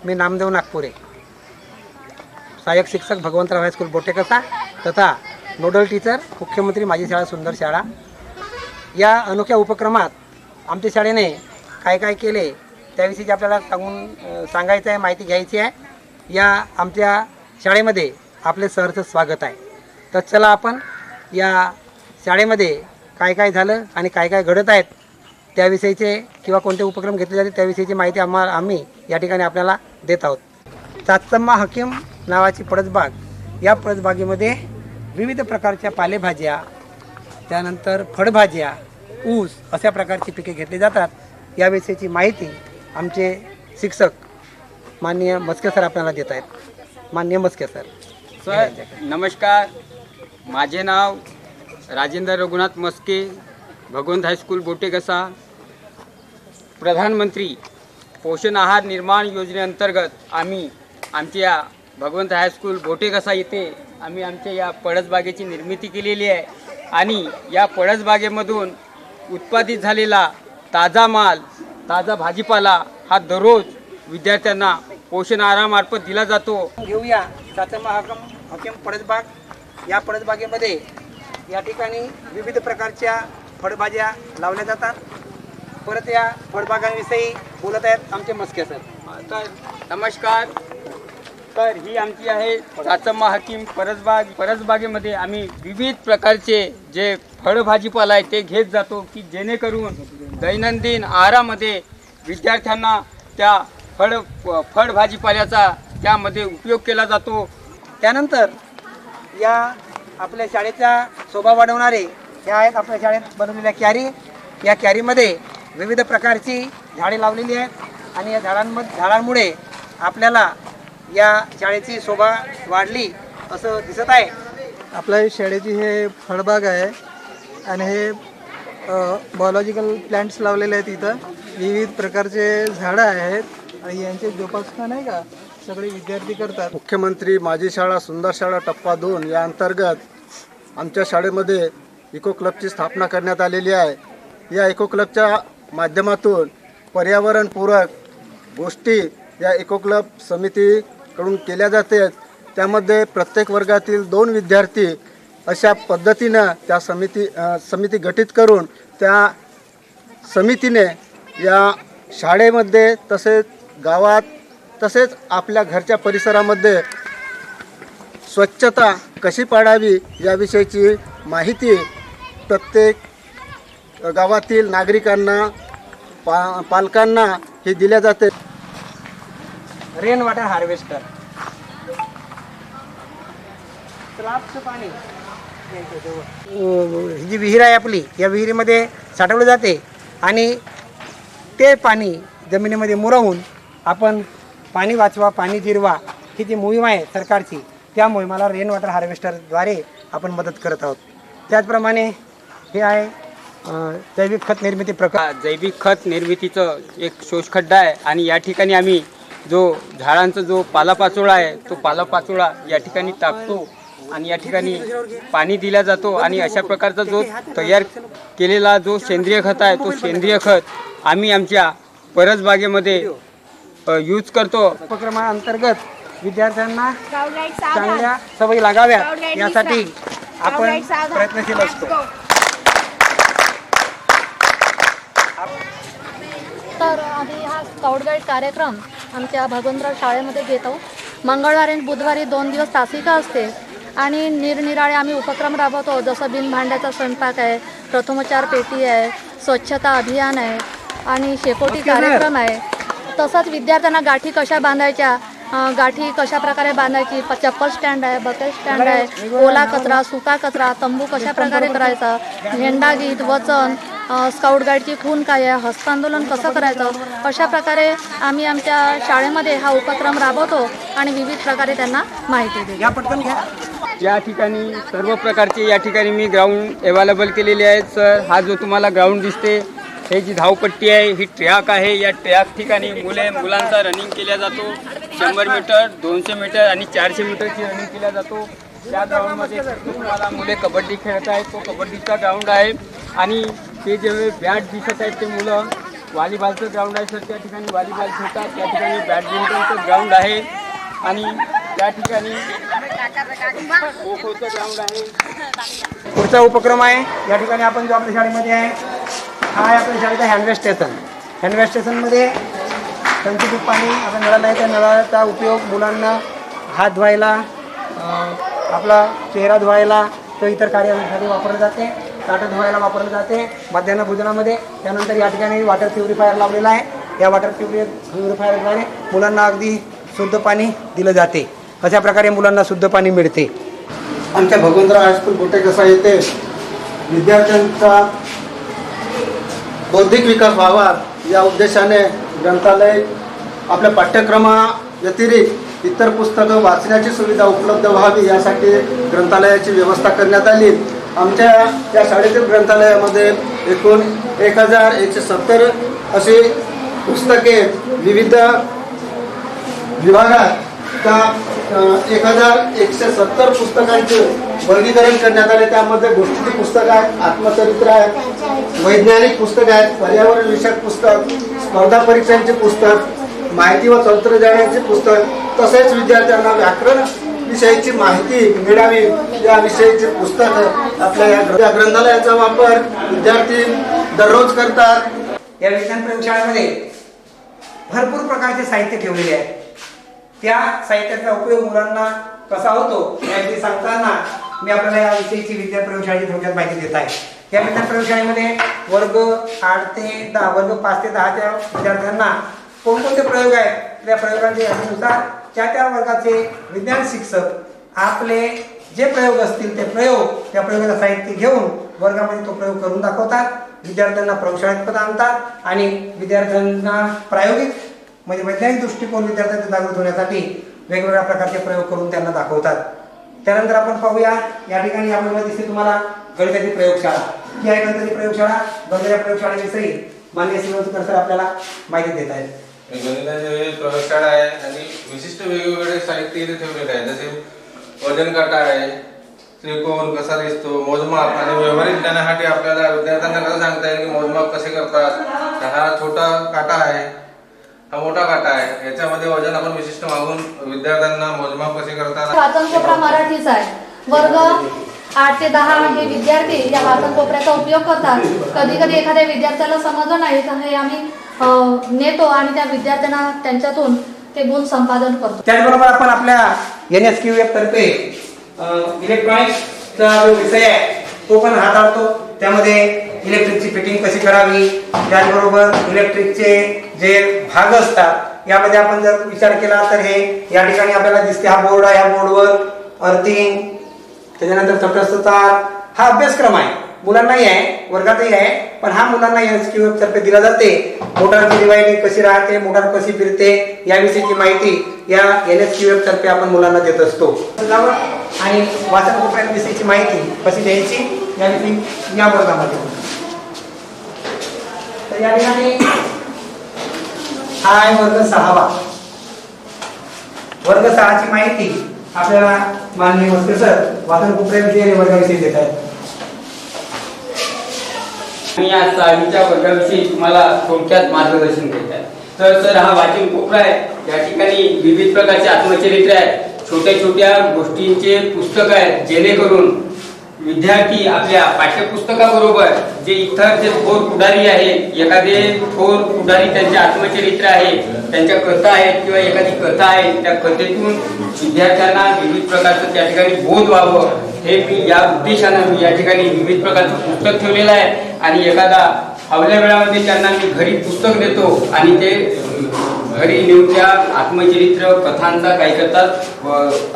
मी नामदेव नागपुरे, सहाय्यक शिक्षक भगवंतराव हायस्कूल बोटेकसा तथा नोडल टीचर मुख्यमंत्री माझी शाळा सुंदर शाळा। या अनोख्या उपक्रमात आमच्या शाळेने काय काय केले त्याविषयी आपल्याला सांगायचं आहे, माहिती घ्यायची आहे। या आमच्या शाळेमध्ये आपले सहर्ष स्वागत आहे। तर चला आपण या शाळेमध्ये काय काय झालं आणि काय काय घडत आहेत त्याविषयीचे किंवा कोणते उपक्रम घेतले जाते त्याविषयीची माहिती आम्ही या ठिकाणी आपल्याला देत आहोत। चाचम्मा हकीम नावाची परसबाग, या परसबागेमध्ये विविध प्रकारच्या पालेभाज्या, त्यानंतर फळभाज्या, ऊस अशा प्रकारची पिके घेतली जातात। याविषयीची माहिती आमचे शिक्षक माननीय मस्के सर आपल्याला देत आहेत। माननीय मस्के सर। सर नमस्कार, माझे नाव राजेंद्र रघुनाथ मस्के, भगवंत हायस्कूल बोटेकसा। प्रधानमंत्री पोषण आहार निर्माण योजनेअंतर्गत आम्ही आमच्या भगवंत हायस्कूल बोटेकसा येथे आम्ही आमच्या या परसबागेची निर्मिती केलेली आहे आणि या परसबागेमधून उत्पादित झालेला ताजा माल, ताजा भाजीपाला हा दररोज विद्यार्थ्यांना पोषण आहारामार्फत दिला जातो। घेऊया चाचम्मा हकीम परसबाग। या परसबागेमध्ये या ठिकाणी विविध प्रकारच्या फळभाज्या लावल्या जातात। परत या फळबागांविषयी बोलत आहेत आमचे मस्के सर। तर नमस्कार, तर ही आमची आहे चाचम्मा हकीम परसबाग। परसबागेमध्ये आम्ही विविध प्रकारचे जे फळभाजीपाला आहे ते घेत जातो की जेणेकरून दैनंदिन आहारामध्ये विद्यार्थ्यांना त्या फळभाजीपाल्याचा त्यामध्ये उपयोग केला जातो। त्यानंतर या आपल्या शाळेचा शोभा वाढवणारे हे आहेत आपल्या शाळेत बनवलेल्या कॅरी। या कॅरीमध्ये विविध प्रकारची झाडे लावलेली आहेत आणि या झाडांमुळे आपल्याला या शाळेची शोभा वाढली असं दिसत आहे। आपल्या शाळेची हे फळबाग आहे आणि हे बायोलॉजिकल प्लांट्स लावलेले आहेत। इथं विविध प्रकारचे झाडं आहेत आणि यांचे जोपासना नाही का सगळे विद्यार्थी करतात। मुख्यमंत्री माझी शाळा सुंदर शाळा टप्पा 2 या अंतर्गत आमच्या शाळेमध्ये इको क्लबची स्थापना करण्यात आलेली आहे। या इको क्लबच्या माध्यमातून पर्यावरणपूरक गोष्टी या इको क्लब समितीकडून केल्या जातात। त्यामध्ये प्रत्येक वर्गातील 2 विद्यार्थी अशा पद्धतीनं त्या समिती गठीत करून त्या समितीने या शाळेमध्ये तसेच गावात तसेच आपल्या घरच्या परिसरामध्ये स्वच्छता कशी पाळावी याविषयीची माहिती प्रत्येक गावातील नागरिकांना पालकांना हे दिल्या जाते। रेन वॉटर हार्वेस्टर, तलावाचं पाणी ही जी विहीर आहे आपली, या विहिरीमध्ये साठवले जाते आणि ते पाणी जमिनीमध्ये मुरवून आपण पाणी वाचवा पाणी जिरवा ही जी मोहीम आहे सरकारची, त्या मोहिमेला रेन वॉटर हार्वेस्टरद्वारे आपण मदत करत आहोत। त्याचप्रमाणे हे आहे जैविक खत निर्मिती प्रकार। जैविक खत निर्मितीचं एक शोषखड्डा आहे आणि या ठिकाणी आम्ही जो झाडांचा जो पालापाचोळा आहे तो पालापाचोळा या ठिकाणी टाकतो आणि या ठिकाणी पाणी दिला जातो आणि अशा प्रकारचा जो तयार केलेला जो सेंद्रिय खत आहे तो सेंद्रिय खत आम्ही आमच्या परसबागेमध्ये यूज करतो। उपक्रमाअंतर्गत विद्यार्थ्यांना चांगल्या सवयी लागाव्यात यासाठी आपण प्रयत्नशील असतो। तर आम्ही हा स्काउट गाईड कार्यक्रम आमच्या भगवंतराव शाळेमध्ये घेतो। मंगळवारी आणि बुधवारी 2 दिवस तासिका असते आणि निरनिराळे आम्ही उपक्रम राबवतो, जसं बिनभांड्याचा स्वयंपाक आहे, प्रथमोपचार पेटी आहे, स्वच्छता अभियान आहे आणि शेकोटी कार्यक्रम आहे। तसंच विद्यार्थ्यांना गाठी कशा बांधायच्या, गाठी कशा प्रकारे बांधायची, चप्पल स्टँड आहे, बकेट स्टँड आहे, ओला कचरा सुका कचरा, तंबू कशा प्रकारे करायचा, झेंडा गीत, वचन, स्काउट गाईडची खून काय आहे, हस्तांदोलन कसं करायचं, अशा प्रकारे आम्ही आमच्या शाळेमध्ये हा उपक्रम राबवतो आणि विविध प्रकारे त्यांना माहिती देतो। या ठिकाणी सर्व प्रकारचे या ठिकाणी मी ग्राउंड अवेलेबल केलेले आहेत। सर हा जो तुम्हाला ग्राउंड दिसते हे जी धावपट्टी आहे ही ट्रॅक आहे। या ट्रॅक ठिकाणी मुलांचा रनिंग केला जातो। 100 मीटर, 200 मीटर आणि 400 मीटरची रनिंग केला जातो। त्या ग्राउंडमध्ये तुम्हाला मुले कबड्डी खेळत आहेत, तो कबड्डीचा ग्राउंड आहे आणि ते जे बॅट दिसत आहेत ते मुलं व्हॉलीबॉलचं ग्राउंड आहे सर, त्या ठिकाणी व्हॉलीबॉल खेळतात, त्या ठिकाणी बॅडमिंटनचं ग्राउंड आहे आणि त्या ठिकाणी खो खोचं ग्राउंड आहे. पुढचा उपक्रम आहे या ठिकाणी आपण जो आपल्या शाळेमध्ये आहे हा आहे आपल्या शाळेचा हँडवॉश स्टेशन. हँडवॉश स्टेशनमध्ये संचित पाणी आता नळाला आहे, त्या नळाचा उपयोग मुलांना हात धुवायला, आपला चेहरा धुवायला तर इतर कार्यासाठी वापरले जाते, ताटं धुवायला वापरले जाते मध्यान्ह भोजनामध्ये. त्यानंतर या ठिकाणी वॉटर प्युरिफायर लावलेला आहे. या वॉटर प्युरिफायरद्वारे मुलांना अगदी शुद्ध पाणी दिलं जाते. अशा प्रकारे मुलांना शुद्ध पाणी मिळते. आमच्या भगवंतराव हायस्कूल बोटेकसा येथे विद्यार्थ्यांचा बौद्धिक विकास व्हावा या उद्देशाने ग्रंथालय आपल्या पाठ्यक्रमा व्यतिरिक्त इतर पुस्तकं वाचण्याची सुविधा उपलब्ध व्हावी यासाठी ग्रंथालयाची व्यवस्था करण्यात आली. आमच्या या शाळेतील ग्रंथालयामध्ये एकूण 1170 अशी पुस्तके विविध विभागात त्या 1170 पुस्तकांचे वर्गीकरण करण्यात आले. त्यामध्ये गोष्टीची पुस्तकं आहेत, आत्मचरित्र आहेत, वैज्ञानिक पुस्तक आहेत, पर्यावरण विषयक पुस्तक, स्पर्धा परीक्षांचे पुस्तक, माहिती व तंत्रज्ञानाचे पुस्तक, तसेच विद्यार्थ्यांना व्याकरण विषयाची माहिती मिळावी याविषयीचे पुस्तक आपल्या या ग्रंथालयाचा वापर विद्यार्थी दररोज करतात. या विज्ञान प्रयोगशाळेमध्ये भरपूर प्रकारचे साहित्य ठेवलेले आहे. त्या साहित्याचा उपयोग मुलांना कसा होतो याविषयी सांगताना मी आपल्याला याविषयीची विज्ञान प्रयोगशाळेची थोडक्यात माहिती देत आहे. या विज्ञान प्रयोगशाळेमध्ये वर्ग 8 ते 10 वर्ग 5 ते 10च्या विद्यार्थ्यांना कोणकोणते प्रयोग आहेत त्या प्रयोगांच्या यादीनुसार त्या वर्गाचे विज्ञान शिक्षक आपले जे प्रयोग असतील ते प्रयोग त्या प्रयोगाचं साहित्य घेऊन वर्गामध्ये तो प्रयोग करून दाखवतात. विद्यार्थ्यांना प्रयोगशाळेत पण आणतात आणि विद्यार्थ्यांना प्रायोगिक म्हणजे वैज्ञानिक दृष्टिकोन विद्यार्थ्यांचे जागृत होण्यासाठी वेगवेगळ्या प्रकारचे प्रयोग करून त्यांना दाखवतात. त्यानंतर आपण पाहूया या ठिकाणी आपल्याला दिसते तुम्हाला गणिताची प्रयोगशाळा. ही आहे गणिताची प्रयोगशाळा. गणिताच्या प्रयोगशाळेविषयी माननीय श्रीमंत सर आपल्याला माहिती देत आहेत. गणिताची प्रयोगशाळा आहे आणि विशिष्ट वेगवेगळे साहित्य इथे ठेवलेले आहे. जसे वजन काटा आहे, त्रिकोण कसा दिसतो, मोजमाप आणि व्यवहारिक ज्ञानासाठी आपल्याला विद्यार्थ्यांना कसं सांगता येईल की मोजमाप कसे करतात. हा छोटा काटा आहे, हा मोठा काटा आहे, याच्यामध्ये वजन आपण विशिष्ट मागून विद्यार्थ्यांना मोजमाप कसे करतात. वाचन कोपरा मराठीचा आहे. वर्ग 8 ते 10 हे विद्यार्थी या वाचन कोपऱ्याचा उपयोग करतात. कधी कधी एखाद्या विद्यार्थ्याला समजलं नाही तर हे आम्ही नेतो आणि त्या विद्यार्थ्यांना त्यांच्यातून ते गुण संपादन करतो. त्याचबरोबर आपण आपल्या NSQF तर्फे इलेक्ट्रॉनिक्सचा जो विषय आहे तो पण हाताळतो. त्यामध्ये इलेक्ट्रिकची फिटिंग कशी करावी, त्याचबरोबर इलेक्ट्रिकचे जे भाग असतात यामध्ये आपण जर विचार केला तर हे या ठिकाणी आपल्याला दिसते हा बोर्ड आहे. ह्या बोर्डवर अर्थिंग, त्याच्यानंतर तटस्थ तार हा अभ्यासक्रम आहे. मुलांनाही आहे, वर्गातही आहे, पण हा मुलांना NSQF तर्फे दिला जाते. मोटारची डिवाइडिंग कशी राहते, मोटार कशी फिरते याविषयीची माहिती या NSQF तर्फे आपण मुलांना देत असतो. आणि वाचन कोपऱ्यांविषयीची माहिती कशी द्यायची याविषयी या वर्गामध्ये. तर या ठिकाणी हा आहे वर्ग 6वा. वर्ग 6ची माहिती आपल्याला माननीय मस्के सर वाचन कोपऱ्याविषयी आणि वर्गाविषयी देत आहेत. मी या 6वीच्या वर्गाविषयी तुम्हाला थोडक्यात मार्गदर्शन देत आहे. तर सर हा वाचन कोपरा आहे. या ठिकाणी विविध प्रकारचे आत्मचरित्र आहे, छोट्या छोट्या गोष्टींचे पुस्तक आहेत, जेणेकरून विद्यार्थी आपल्या पाठ्यपुस्तकाबरोबर जे इतर जे थोर पुढारी आहेत, एखादे थोर पुढारी त्यांचे आत्मचरित्र आहे, त्यांच्या कथा आहेत किंवा एखादी कथा आहे, त्या कथेतून विद्यार्थ्यांना विविध प्रकारचं त्या ठिकाणी बोध व्हावं हे मी या उद्देशानं मी या ठिकाणी विविध प्रकारचं पुस्तक ठेवलेलं आहे. आणि एखादा फावल्या वेळामध्ये त्यांना मी घरी पुस्तक देतो आणि ते घरी नेऊन त्या आत्मचरित्र कथांचा काय करतात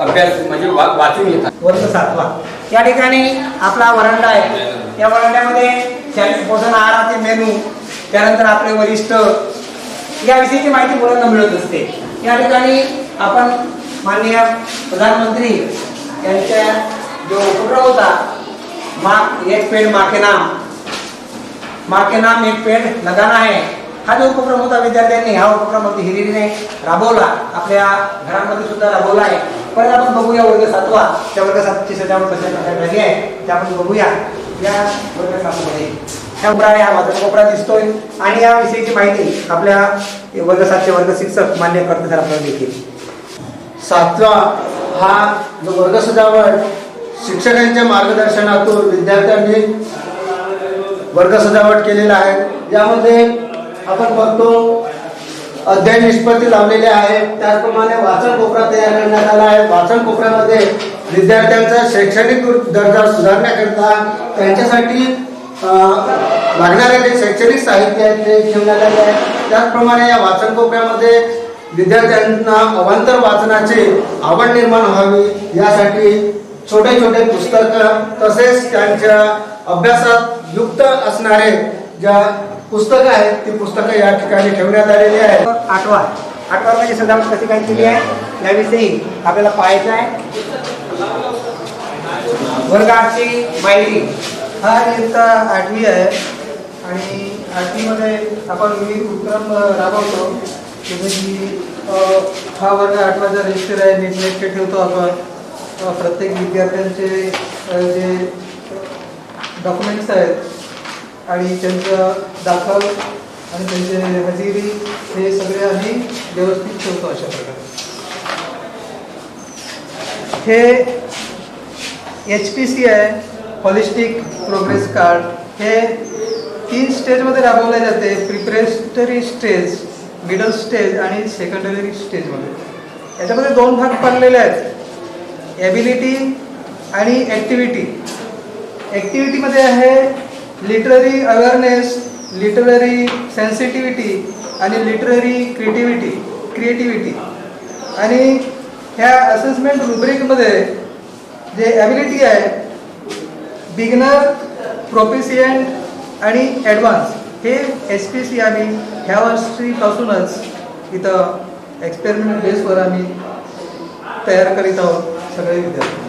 अभ्यास म्हणजे वाचून घेतात. वर्ग 7वा या ठिकाणी आपला वरांडा आहे. या वरांड्यामध्ये पोषण आहाराचे मेनू, त्यानंतर आपले वरिष्ठ याविषयीची माहिती मुलांना मिळत असते. या ठिकाणी आपण माननीय प्रधानमंत्री यांच्या जो उपक्रम होता एक पेड़ माँ के नाम एक पेड़ लगाना है, हा जो उपक्रम होता विद्यार्थ्यांनी हा उपक्रम अगदी हिरिरीने राबवला, आपल्या घरांमध्ये सुद्धा राबवला आहे. परत आपण बघूया वर्ग 7वा. त्या वर्ग 7ची सजावट कशा प्रकारे झाली आहे ते आपण बघूया या वर्ग 7मध्ये. ह्या कोपरा ह्या वाचन कोपरा दिसतोय आणि याविषयीची माहिती आपल्या वर्ग 7चे वर्ग शिक्षक मान्य करते सर आपल्याला देतील. 7वा हा जो वर्ग सजावट शिक्षकांच्या मार्गदर्शनातून विद्यार्थ्यांनी वर्ग सजावट केलेला आहे. यामध्ये आपण बघतो अध्ययन निष्पत्ती लावलेले आहे. त्याचप्रमाणे वाचन कोपरा तयार करण्यात आला आहे. वाचन कोपऱ्यामध्ये विद्यार्थ्यांचा शैक्षणिक दर्जा सुधारण्याकरता त्यांच्यासाठी लागणारे जे शैक्षणिक साहित्य आहे ते ठेवण्यात आले आहे. त्याचप्रमाणे या वाचन कोपऱ्यामध्ये विद्यार्थ्यांना अवांतर वाचनाची आवड निर्माण व्हावी यासाठी छोटे छोटे पुस्तकं तसेच त्यांच्या अभ्यासात युक्त असणारे ज्या पुस्तकं आहेत ती पुस्तकं या ठिकाणी ठेवण्यात आलेली आहेत. 8वा वर्गाची सजावट कशी काय केली आहे याविषयी आपल्याला पाहायचं आहे. वर्ग 8ची माहिती. हा इयत्ता 8वी आहे आणि 8वीमध्ये आपण विविध उपक्रम राबवतो. जसं की हा वर्ग 8वाचा रजिस्टर आहे, नीटनेटके ठेवतो आपण. प्रत्येक विद्यार्थ्यांचे जे डॉक्युमेंट्स आहेत आणि त्यांचं दाखल आणि त्यांचे हजेरी हे सगळे आम्ही व्यवस्थित ठेवतो अशा प्रकारे. हे HPC आहे, हॉलिस्टिक प्रोग्रेस कार्ड. हे 3 स्टेजमध्ये राबवले जाते. प्रिपरेटरी स्टेज, मिडल स्टेज आणि सेकंडरी स्टेजमध्ये. याच्यामध्ये 2 भाग पडलेले आहेत, एबिलिटी आणि ॲक्टिव्हिटी. ॲक्टिव्हिटीमध्ये आहे लिटररी अवेअरनेस, लिटररी सेन्सिटिव्हिटी आणि लिटररी क्रिएटिव्हिटी. आणि ह्या असेसमेंट रुब्रिकमध्ये जे ॲबिलिटी आहे बिगनर, प्रोफिशियंट आणि ॲडव्हान्स हे HPC आम्ही ह्या वर्षीपासूनच इथं एक्सपेरिमेंट बेसवर आम्ही तयार करीत आहोत सगळे विद्यार्थी.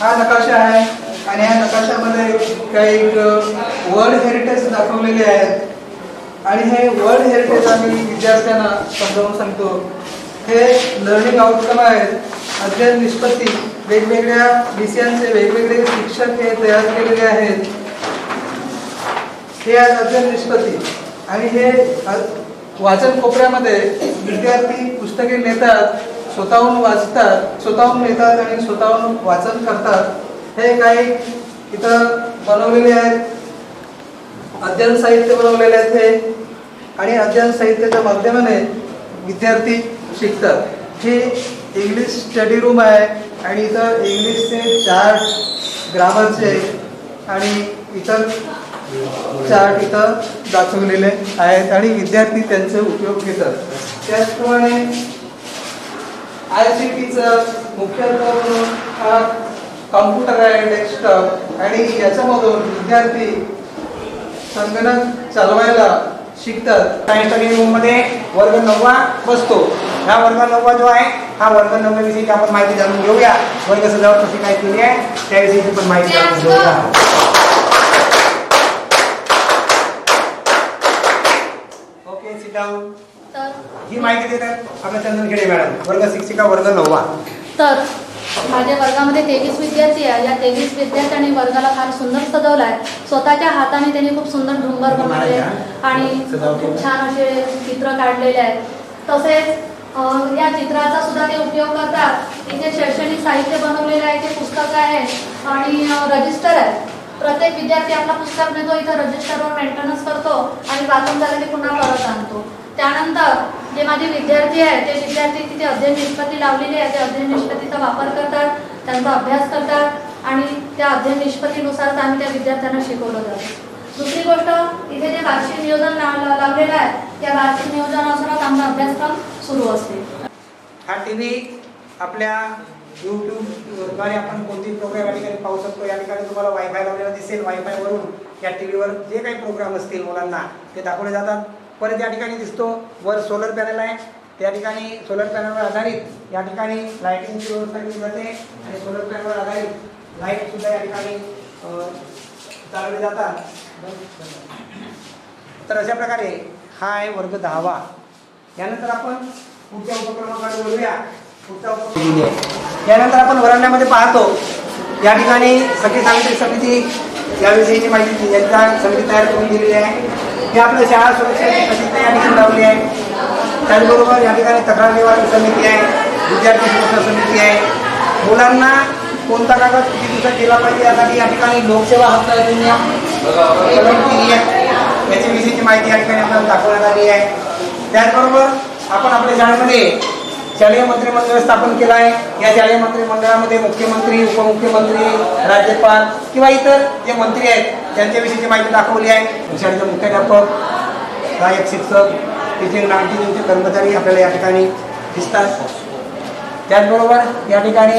हा नकाशा आहे आणि ह्या नकाशामध्ये काही वर्ल्ड हेरिटेज दाखवलेले आहेत आणि हे वर्ल्ड हेरिटेज आम्ही विद्यार्थ्यांना समजावून सांगतो. हे लर्निंग आउटकम आहेत. अध्ययन निष्पत्ती वेगवेगळ्या विषयांचे वेगवेगळे शिक्षक हे तयार केलेले आहेत. हे आहेत अध्ययन निष्पत्ती. आणि हे वाचन कोपऱ्यामध्ये विद्यार्थी पुस्तके नेतात, स्वतःहून वाचतात, स्वतःहून नेतात आणि स्वतःहून वाचन करतात. हे काही इथं बनवलेले आहेत. अध्ययन साहित्य बनवलेले आहेत हे आणि अध्ययन साहित्याच्या माध्यमाने विद्यार्थी शिकतात. हे इंग्लिश स्टडी रूम आहे आणि इथं इंग्लिशचे चार्ट, ग्रामरचे आणि इतर चार्ट इथं दाखवलेले आहेत आणि विद्यार्थी त्यांचे उपयोग घेतात. त्याचप्रमाणे ICTचं मुख्यत्वे हा कॉम्प्युटर आहे, डेस्कटॉप, आणि याच्यामधून विद्यार्थी संगणक चालवायला शिकतात. सायन्स स्टडी रूममध्ये वर्ग 9वा बसतो. हा वर्ग 9वा जो आहे हा वर्ग 9 विषयी आपण माहिती जाणून घेऊया. वर्ग सजावट कशी काय केली आहे त्याविषयीची पण माहिती जाणून घेऊया. Okay, sit down. तर ही माहिती देतात आपल्या चंदनखेडे मॅडम, वर्ग शिक्षिका वर्ग 9वा. तर माझ्या वर्गामध्ये 23 विद्यार्थी आहे. या 23 विद्यार्थ्यांनी वर्गाला फार सुंदर सजवला आहे. स्वतःच्या हाताने त्यांनी खूप सुंदर डोंगर बनवले आणि खूप छान असे चित्र काढलेले आहेत. तसेच या चित्राचा सुद्धा ते उपयोग करतात. तिथे शैक्षणिक साहित्य बनवलेलं आहे, ते पुस्तकं आहेत आणि रजिस्टर आहे. प्रत्येक विद्यार्थी आपला पुस्तक नेतो, इथं रजिस्टरवर मेंटेनन्स करतो आणि वाचून झालं की पुन्हा परत आणतो. त्यानंतर जे माझे विद्यार्थी आहेत ते विद्यार्थी तिथे अध्ययन निष्पत्ती लावलेली आहे. ते अध्ययन निष्पत्तीचा वापर करतात, त्यांचा अभ्यास करतात आणि त्या अध्ययन निष्पत्तीनुसारच आम्ही त्या विद्यार्थ्यांना शिकवलं जातं. दुसरी गोष्ट, इथे जे वार्षिक नियोजन लावलेलं आहे त्या वार्षिक नियोजनानुसारच आमचा अभ्यासक्रम सुरू असते. हा TV आपल्या यूट्यूबद्वारे आपण कोणती प्रोग्राम या ठिकाणी पाहू शकतो. या ठिकाणी तुम्हाला वायफाय लावलेला दिसेल. वायफायवरून या TVवर जे काही प्रोग्राम असतील मुलांना ते दाखवले जातात. परत या ठिकाणी दिसतो वर सोलर पॅनल आहे. त्या ठिकाणी सोलर पॅनलवर आधारित या ठिकाणी लाईटिंगची व्यवस्था केली जाते आणि सोलर पॅनलवर आधारित लाईट सुद्धा या ठिकाणी चालवले जातात. तर अशा प्रकारे हा आहे वर्ग 10वा. यानंतर आपण पुढच्या उपक्रमाकडे बोलूया. पुढचा उपक्रम यानंतर आपण वरांड्यामध्ये पाहतो. या ठिकाणी सखी सावित्री समिती याविषयीची माहिती यंत्रणा समिती तयार करून दिलेली आहे. ही आपल्या शाळा सुरक्षेची प्रसिद्ध या ठिकाणी लावली आहे. त्याचबरोबर या ठिकाणी तक्रार निवारण समिती आहे, विद्यार्थी सुरक्षा समिती आहे. मुलांना कोणता कागद किती दिवसात केला पाहिजे यासाठी या ठिकाणी लोकसेवा हक्क अधिनियम कलम 3 आहे, याची विषयीची माहिती या ठिकाणी आपल्याला दाखवण्यात आली आहे. त्याचबरोबर आपण आपल्या शाळेमध्ये शालेय मंत्रिमंडळ स्थापन केलं आहे. या शालेय मंत्रिमंडळामध्ये मुख्यमंत्री, उपमुख्यमंत्री, राज्यपाल किंवा इतर जे मंत्री आहेत त्यांच्याविषयीची माहिती दाखवली आहे. शाळेचे मुख्याध्यापक, सहाय्यक शिक्षक, टीचिंग नाईनचे कर्मचारी आपल्याला या ठिकाणी दिसतात. त्याचबरोबर या ठिकाणी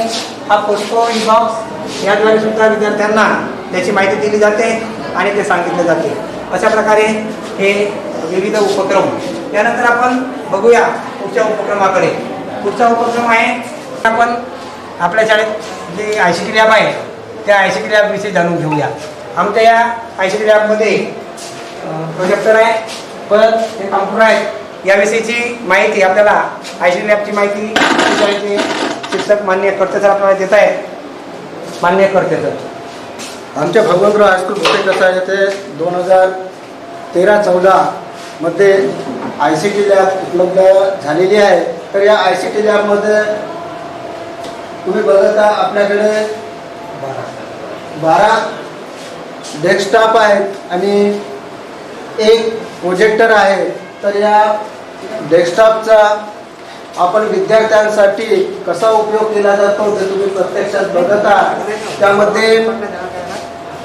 हा पोस्टो बॉक्स याद्वारे सुद्धा विद्यार्थ्यांना त्याची माहिती दिली जाते आणि ते सांगितले जाते. अशा प्रकारे हे विविध उपक्रम. त्यानंतर आपण बघूया पुढच्या उपक्रमाकडे. पुढचा उपक्रम आहे आपण आपल्या शाळेत जे ICT लॅब आहे त्या ICT लॅबविषयी जाणून घेऊया. आमच्या या ICT लॅबमध्ये प्रोजेक्टर आहे, परत हे कॉम्प्युटर आहेत. याविषयीची माहिती आपल्याला ICT लॅबची माहिती शाळेचे शिक्षक मान्य करते सर आपल्याला देत आहेत. मान्य करते सर. आमच्या भगवंतराव हायस्कूल बोटेकसा येथे 2013-14 मध्ये ICT लॅब उपलब्ध झालेली आहे. तर या ICT लॅबमध्ये तुम्ही बघता आपल्याकडे 12 डेस्कटॉप आहेत आणि एक प्रोजेक्टर आहे. तर या डेस्कटॉपचा आपण विद्यार्थ्यांसाठी कसा उपयोग केला जातो ते तुम्ही प्रत्यक्षात बघता. त्यामध्ये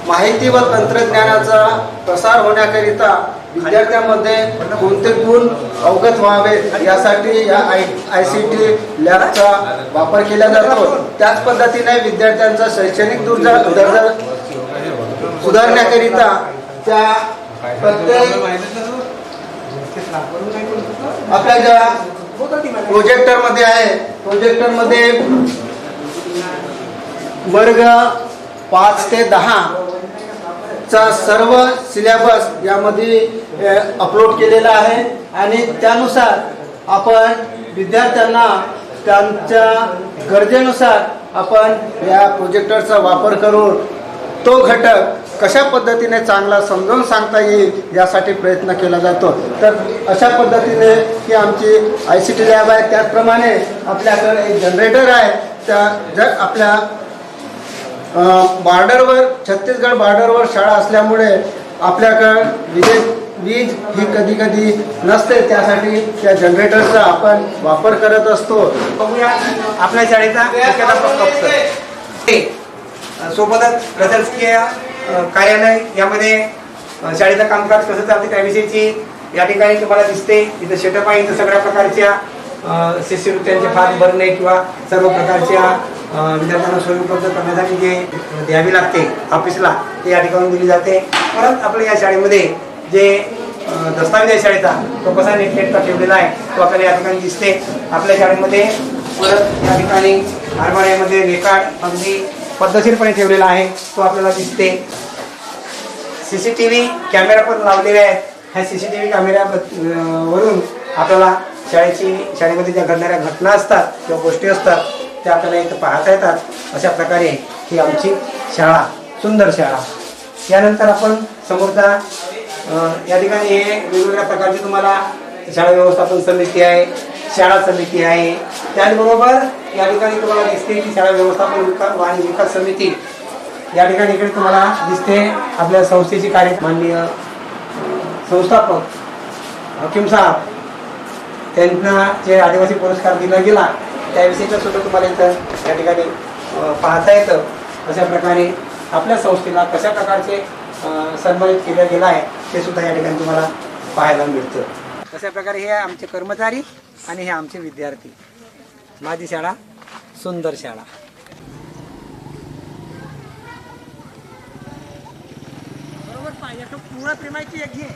माहिती व तंत्रज्ञानाचा प्रसार होण्याकरिता विद्यार्थ्यांमध्ये कोणते गुण अवगत व्हावेत यासाठी या ICT लॅबचा वापर केला जातो. त्याच पद्धतीने विद्यार्थ्यांचा शैक्षणिक दर्जा सुधारण्याकरिता त्या प्रत्येक आपल्या ज्या प्रोजेक्टरमध्ये आहे प्रोजेक्टरमध्ये वर्ग 5 ते 10 चा सर्व सिलेबस यामध्ये अपलोड केलेला आहे आणि त्यानुसार आपण विद्यार्थ्यांना त्यांच्या गरजेनुसार आपण या प्रोजेक्टरचा वापर करून तो घटक कशा पद्धतीने चांगला समजावून सांगता येईल यासाठी प्रयत्न केला जातो. तर अशा पद्धतीने ही आमची ICT लॅब आहे. त्याचप्रमाणे आपल्याकडे एक जनरेटर आहे. त्या जर आपल्या बॉर्डरवर छत्तीसगड बॉर्डरवर शाळा असल्यामुळे आपल्याकडे वीज ही कधी कधी नसते. त्यासाठी त्या जनरेटरचा आपण वापर करत असतो. बघूया आपल्या शाळेचा सोबतच प्रशासकीय कार्यालय यामध्ये शाळेचं कामकाज कसं चालते त्याविषयीची या ठिकाणी तुम्हाला दिसते. इथं सेटअप आहे. इथं सगळ्या प्रकारच्या शिष्यवृत्त्यांचे फॉर्म भरणे किंवा सर्व प्रकारच्या विद्यार्थ्यांना सोयी उपलब्ध करण्यासाठी जे द्यावी लागते ऑफिसला ते या ठिकाणी दिली जाते. परत आपल्या या शाळेमध्ये जे दस्तावेज आहे शाळेचा तो कसा नीटनेटका ठेवलेला आहे तो आपल्याला या ठिकाणी दिसते. आपल्या शाळेमध्ये परत या ठिकाणी आरमाळ्यामध्ये रेकॉर्ड अगदी पद्धतशीरपणे ठेवलेला आहे तो आपल्याला दिसते. CCTV कॅमेरा पण लावलेले आहेत. ह्या CCTV कॅमेऱ्यावरून आपल्याला शाळेमध्ये ज्या घडणाऱ्या घटना असतात किंवा गोष्टी असतात त्या आपल्याला इथं पाहता येतात. अशा प्रकारे ही आमची शाळा, सुंदर शाळा. यानंतर आपण समोरचा या ठिकाणी हे वेगवेगळ्या प्रकारची तुम्हाला शाळा व्यवस्थापन समिती आहे, शाळा समिती आहे. त्याचबरोबर या ठिकाणी तुम्हाला दिसते की शाळा व्यवस्थापन आणि विकास समिती या ठिकाणी इकडे तुम्हाला दिसते. आपल्या संस्थेची कार्य माननीय संस्थापक हकीम साहेब त्यांना जे आदिवासी पुरस्कार दिला गेला त्याविषयीचं सुद्धा तुम्हाला इथं या ठिकाणी पाहता येतं. अशा प्रकारे आपल्या संस्थेला कशा प्रकारचे सन्मानित केलं गेलं आहे ते सुद्धा या ठिकाणी तुम्हाला पाहायला मिळतं. अशा प्रकारे हे आमचे कर्मचारी आणि हे आमचे विद्यार्थी. माझी शाळा, सुंदर शाळा. बरोबर पाहिजे पूर्ण प्रेमाची एक घे.